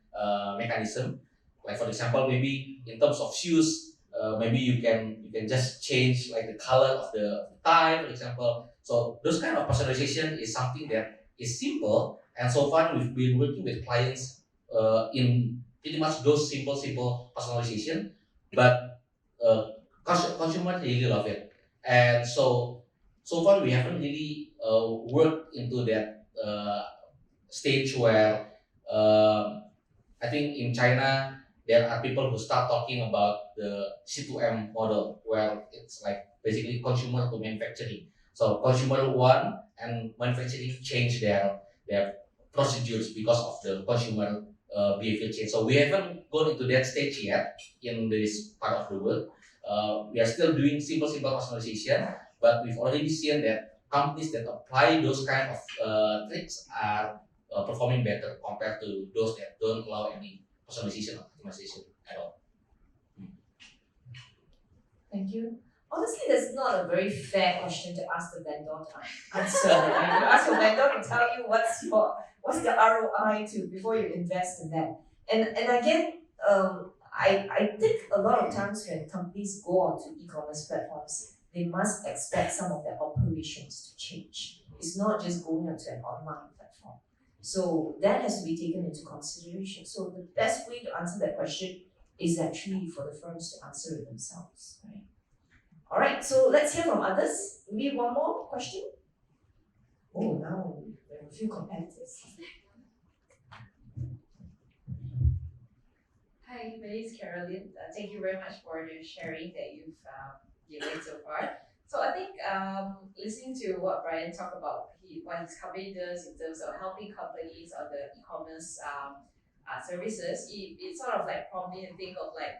mechanism. Like for example, maybe in terms of shoes, maybe you can just change like the color of the tie, for example. So those kind of personalization is something that is simple, and so far we've been working with clients in pretty much those simple personalization, but consumers really love it. And so far we haven't really worked into that stage where I think in China there are people who start talking about the C2M model, where it's like basically consumer to manufacturing. So consumer one and manufacturing change their procedures because of the consumer behavior change. So we haven't gone into that stage yet in this part of the world. We are still doing simple personalization, but we've already seen that companies that apply those kind of tricks are performing better compared to those that don't allow any personalization or optimization at all. Thank you. Honestly, that's not a very fair question to ask the vendor to answer. Right? You ask your vendor to tell you what's the ROI to before you invest in that. And again, I think a lot of times when companies go onto e-commerce platforms, they must expect some of their operations to change. It's not just going onto an online platform. So that has to be taken into consideration. So the best way to answer that question is actually for the firms to answer it themselves, right? All right, so let's hear from others. Maybe one more question. Oh, now we have a few competitors. Hi, my name is Carolyn. Thank you very much for the sharing that you've given so far. So I think listening to what Brian talked about, what his company does in terms of helping companies on the e-commerce services, it sort of like prompted me to think of like,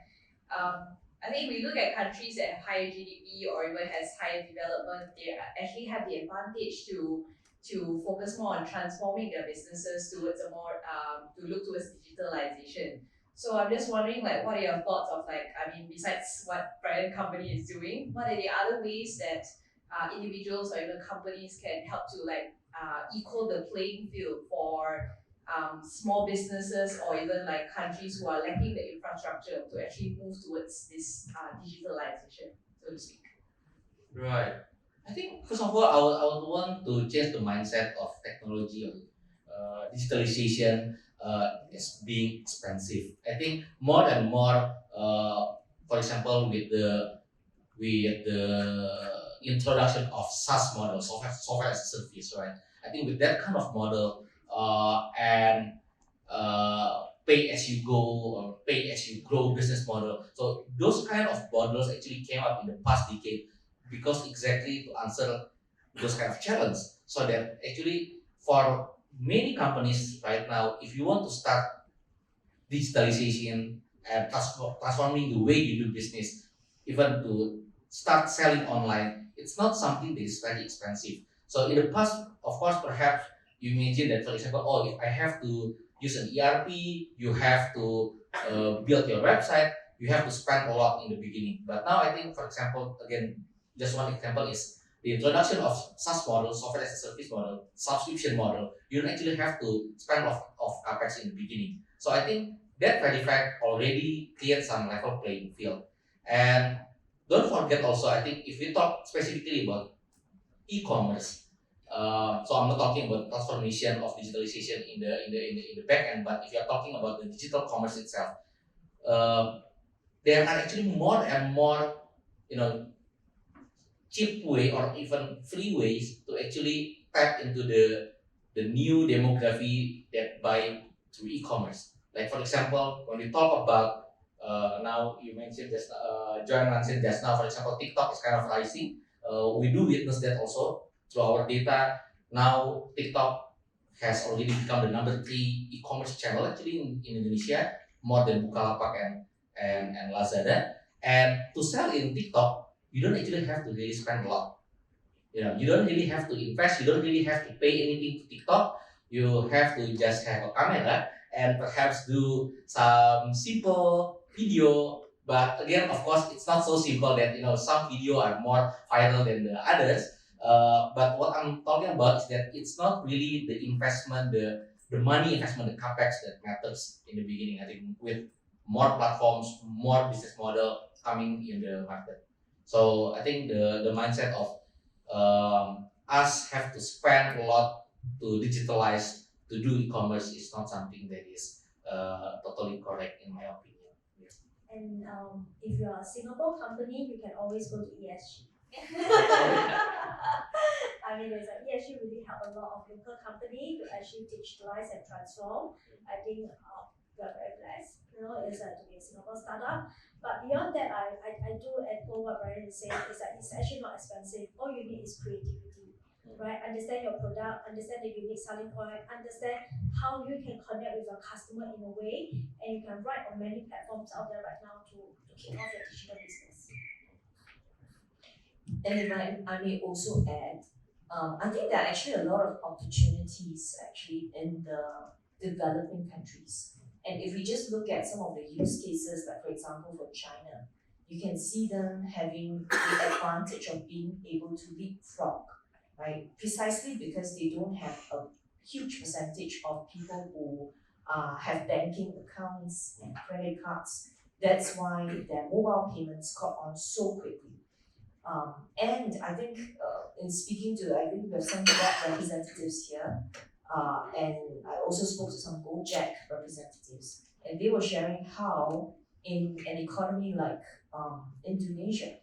I think we look at countries that have higher GDP or even has higher development, they actually have the advantage to focus more on transforming their businesses towards a more to look towards digitalization. So I'm just wondering, like, what are your thoughts of like, I mean, besides what Brian company is doing, what are the other ways that individuals or even companies can help to like equal the playing field for small businesses or even like countries who are lacking the infrastructure to actually move towards this digitalization, so to speak? Right. I think first of all, I would want to change the mindset of technology or digitalization as being expensive. I think more and more, for example, with the introduction of SaaS model, software as a service, right? I think with that kind of model and pay as you go or pay as you grow business model. So those kind of models actually came up in the past decade because exactly to answer those kind of challenges. So that actually for many companies right now, if you want to start digitalization and transforming the way you do business, even to start selling online, it's not something that is very expensive. So in the past, of course, perhaps you imagine that, for example, oh, if I have to use an ERP, you have to build your website, you have to spend a lot in the beginning. But now I think, for example, again, just one example is the introduction of SaaS model, software as a service model, subscription model. You don't actually have to spend a lot of capex in the beginning. So I think that very fact already creates some level playing field. And don't forget also, I think if we talk specifically about e-commerce, so I'm not talking about transformation of digitalization in the back end, but if you're talking about the digital commerce itself, there are actually more and more, cheap way or even free ways to actually tap into the new demography that buy through e-commerce. Like for example, when we talk about now you mentioned just Joanne mentioned just now, for example, TikTok is kind of rising. We do witness that also through our data. Now TikTok has already become the number 3 e-commerce channel actually in Indonesia, more than Bukalapak and Lazada. And to sell in TikTok, you don't actually have to really spend a lot. You don't really have to invest. You don't really have to pay anything to TikTok. You have to just have a camera and perhaps do some simple video But again, of course, it's not so simple that some video are more viral than the others. But what I'm talking about is that it's not really the investment, the money investment, the capex that matters in the beginning. I think with more platforms, more business model coming in the market. So I think the mindset of us have to spend a lot to digitalize to do e-commerce is not something that is totally correct in my opinion. Yes. And if you're a Singapore company, you can always go to ESG. I mean, there's ESG really help a lot of local company to actually digitalize and transform. I think we are very blessed, is to be a Singapore startup. But beyond that, I do echo what Brian is saying, is that it's actually not expensive. All you need is creativity, right? Understand your product, understand the unique selling point, understand how you can connect with your customer in a way, and you can write on many platforms out there right now to kick off your digital business. And if I may also add, I think there are actually a lot of opportunities actually in the developing countries. And if we just look at some of the use cases, like for example for China, you can see them having the advantage of being able to leapfrog, right? Precisely because they don't have a huge percentage of people who have banking accounts and credit cards. That's why their mobile payments caught on so quickly. And I think in speaking to, I think we have some Grab representatives here, and I also spoke to some Gojek representatives, and they were sharing how in an economy like Indonesia,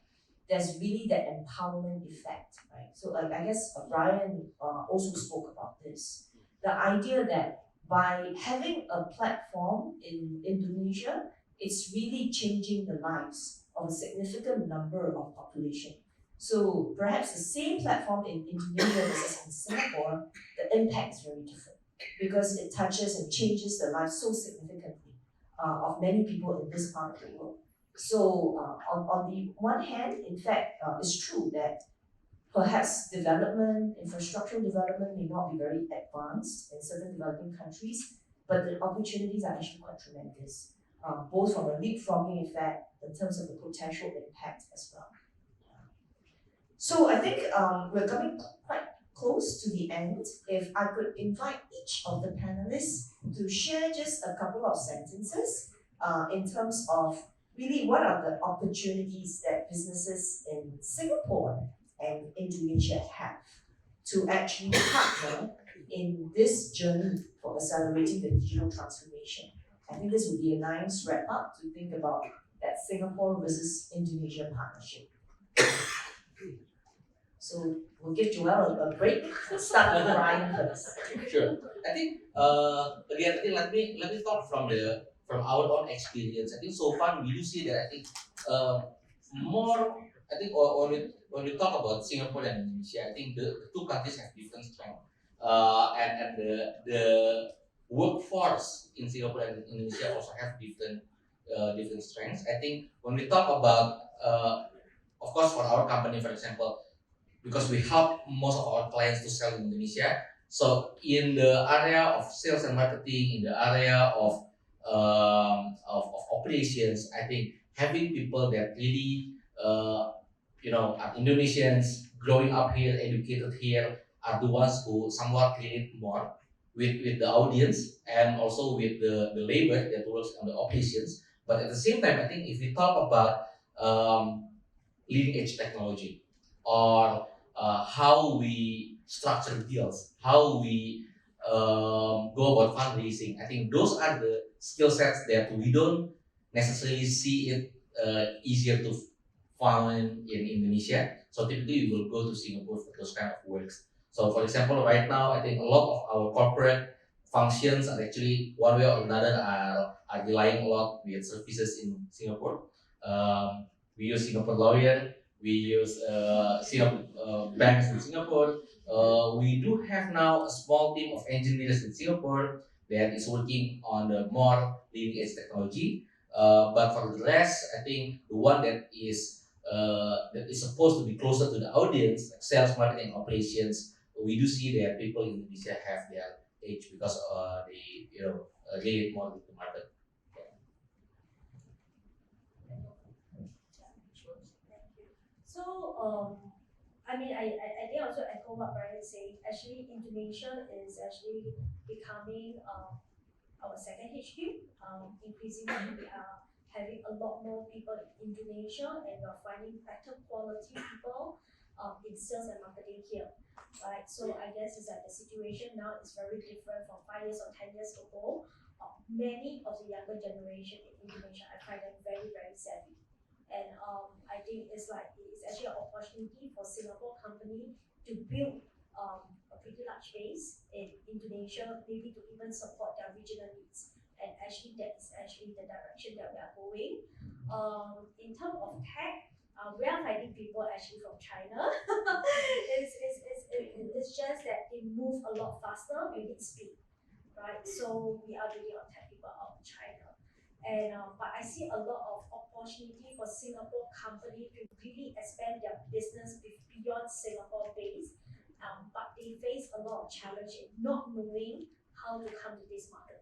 there's really that empowerment effect, right? So I guess Brian also spoke about this. The idea that by having a platform in Indonesia, it's really changing the lives of a significant number of population. So perhaps the same platform in Indonesia versus in Singapore, the impact is very different because it touches and changes the life so significantly of many people in this part of the world. So on the one hand, in fact, it's true that perhaps infrastructural development may not be very advanced in certain developing countries, but the opportunities are actually quite tremendous, both from a leapfrogging effect in terms of the potential impact as well. So I think we're coming quite close to the end. If I could invite each of the panelists to share just a couple of sentences in terms of really what are the opportunities that businesses in Singapore and Indonesia have to actually partner in this journey for accelerating the digital transformation. I think this would be a nice wrap up to think about that Singapore versus Indonesia partnership. So we'll give Joel a break. Start with Brian first. Sure. I think again, let me talk from our own experience. I think so far we do see that I think more. I think when we talk about Singapore and Indonesia, I think the two countries have different strength. And the workforce in Singapore and Indonesia also have different strengths. I think when we talk about of course for our company, for example, because we help most of our clients to sell in Indonesia. So in the area of sales and marketing, in the area of operations, I think having people that really are Indonesians growing up here, educated here, are the ones who somewhat relate more with the audience and also with the labor that works on the operations. But at the same time, I think if we talk about leading edge technology or how we structure deals, how we go about fundraising, I think those are the skill sets that we don't necessarily see it easier to find in Indonesia. So typically we will go to Singapore for those kind of works. So for example, right now I think a lot of our corporate functions are actually one way or another are relying a lot with services in Singapore. We use Singapore lawyer, we use Singapore banks in Singapore. We do have now a small team of engineers in Singapore that is working on the more leading edge technology. But for the rest, I think the one that is supposed to be closer to the audience, like sales, marketing, operations, we do see that people in Indonesia have their edge because they relate more with the market. I mean, I think also echo what Brian is saying. Actually, Indonesia is actually becoming our second HQ. Increasingly, we are having a lot more people in Indonesia, and we're finding better quality people in sales and marketing here, right? So I guess it's like the situation now is very different from 5 years or 10 years ago. Many of the younger generation in Indonesia, I find them very, very savvy. And I think it's actually an opportunity for Singapore company to build a pretty large base in Indonesia, maybe to even support their regional needs. And actually, that is actually the direction that we are going. In terms of tech, we are finding people actually from China. It's just that they move a lot faster. We need speed, right? So we are bringing on tech people out of China. And but I see a lot of opportunity for Singapore company to really expand their business beyond Singapore base. But they face a lot of challenge in not knowing how to come to this market.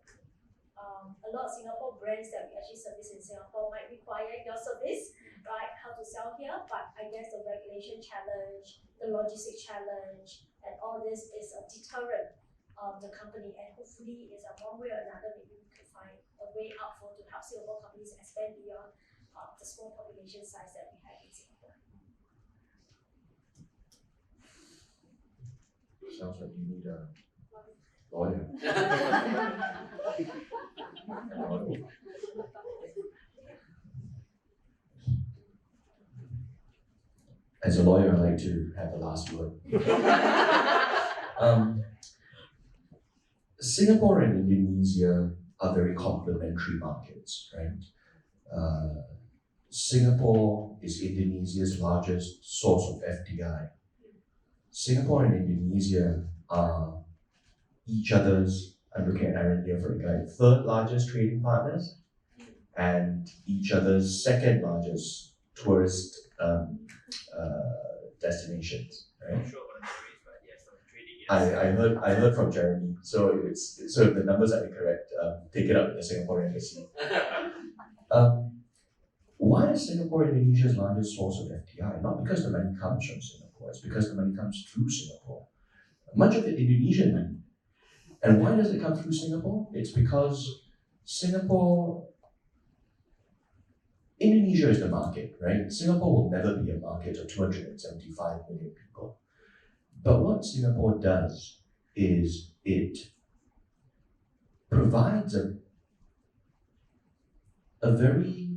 A lot of Singapore brands that we actually service in Singapore might require your service, right? How to sell here, but I guess the regulation challenge, the logistics challenge, and all this is a deterrent the company, and hopefully is a one way or another maybe we could find a way out to help Singapore companies expand beyond the small population size that we have in Singapore. Sounds like you need a lawyer. As a lawyer, I like to have the last word. Singapore and Indonesia are very complementary markets, right? Singapore is Indonesia's largest source of FDI. Singapore and Indonesia are each other's, I'm looking at Aaron here for a guide, third largest trading partners and each other's second largest tourist destinations, right? I heard from Jeremy, so if the numbers are incorrect, take it up with the Singapore embassy. Why is Singapore Indonesia's largest source of FDI? Not because the money comes from Singapore, it's because the money comes through Singapore. Much of it Indonesian money. And why does it come through Singapore? It's because Indonesia is the market, right? Singapore will never be a market of 275 million people. But what Singapore does is it provides a very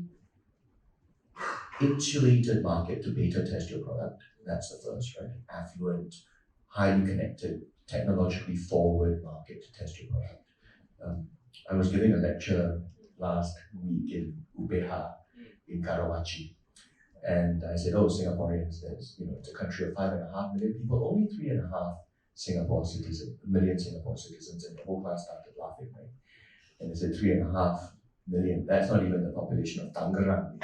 insulated market to beta test your product. That's the first, right? Affluent, highly connected, technologically forward market to test your product. I was giving a lecture last week in UPH in Karawaci. And I said, Singaporeans, it's a country of 5.5 million people, only 3.5 million Singapore citizens, and the whole class started laughing, right? And they said 3.5 million, that's not even the population of Tangerang,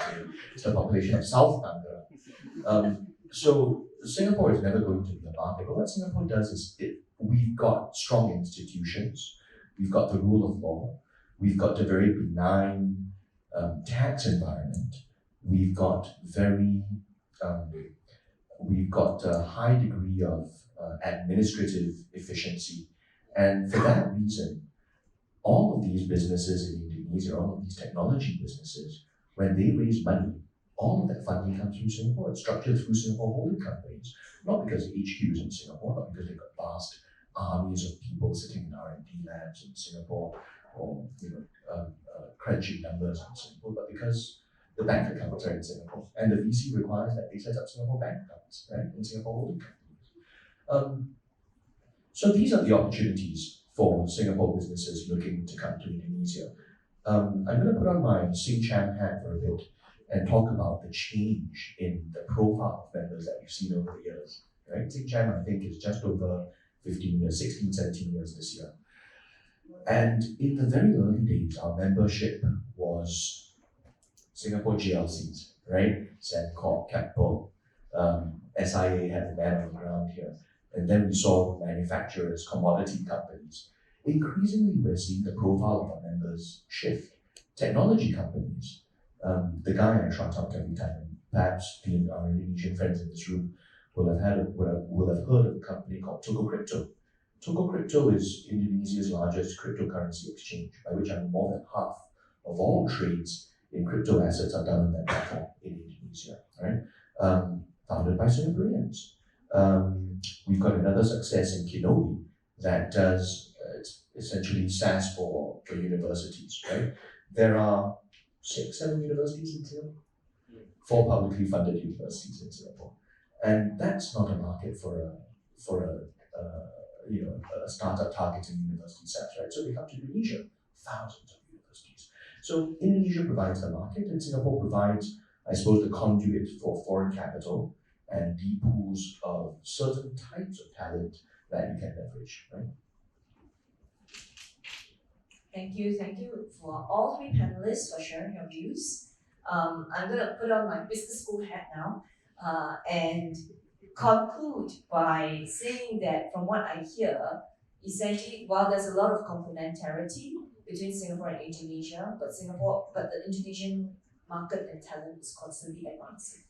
it's the population of South Tangerang. So Singapore is never going to be a market, but what Singapore does is we've got strong institutions, we've got the rule of law, we've got a very benign tax environment, we've got a high degree of administrative efficiency, and for that reason, all of these businesses in Indonesia, all of these technology businesses, when they raise money, all of that funding comes from Singapore. It's structured through Singapore holding companies, not because the HQ is in Singapore, not because they've got vast armies of people sitting in R&D labs in Singapore, or crunching numbers in Singapore, but because the bank accounts are in Singapore, and the VC requires that they set up Singapore bank accounts, right, in Singapore holding companies. So these are the opportunities for Singapore businesses looking to come to Indonesia. I'm going to put on my Singcham hat for a bit and talk about the change in the profile of members that we've seen over the years. Right? Singcham, I think, is just over 15 years, 16, 17 years this year. And in the very early days, our membership was Singapore GLCs, right? Sembcorp, Keppel, SIA had a man on the ground here. And then we saw manufacturers, commodity companies. Increasingly, we're seeing the profile of our members shift. Technology companies, the guy I shout out every time perhaps our Indonesian friends in this room will have heard of a company called Toko Crypto. Toko Crypto is Indonesia's largest cryptocurrency exchange, by which I mean more than half of all trades in crypto assets are done on that platform in Indonesia. Right? Founded by Singaporeans. We've got another success in Kinobi that does it's essentially SaaS for universities. Right? There are 6-7 universities in Singapore, 4 publicly funded universities in Singapore, and that's not a market for a startup targeting university SaaS, right? So they come to Indonesia, thousands of universities. So Indonesia provides the market, and Singapore provides, I suppose, the conduit for foreign capital and deep pools of certain types of talent that you can leverage, right? Thank you for all 3 panelists for sharing your views. I'm going to put on my business school hat now and conclude by saying that from what I hear, essentially, while there's a lot of complementarity between Singapore and Indonesia, but the Indonesian market and talent is constantly advancing.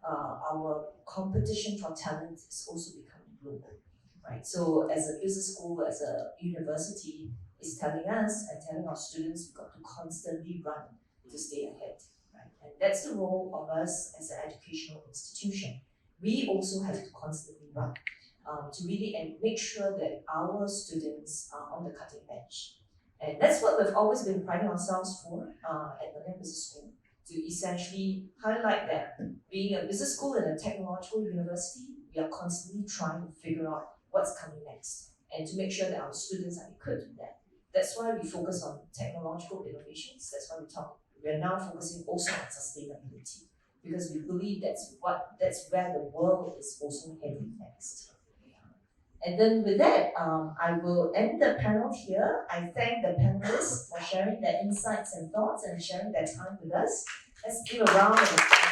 Our competition for talent is also becoming global, right? So as a business school, as a university, is telling us and telling our students we've got to constantly run to stay ahead, right? And that's the role of us as an educational institution. We also have to constantly run to really and make sure that our students are on the cutting edge. And that's what we've always been priding ourselves for at Nanyang Business School, to essentially highlight that being a business school and a technological university, we are constantly trying to figure out what's coming next and to make sure that our students are equipped with that. That's why we focus on technological innovations. That's why we're now focusing also on sustainability, because we believe that's where the world is also heading next. And then with that, I will end the panel here. I thank the panelists for sharing their insights and thoughts and sharing their time with us. Let's give a round of applause.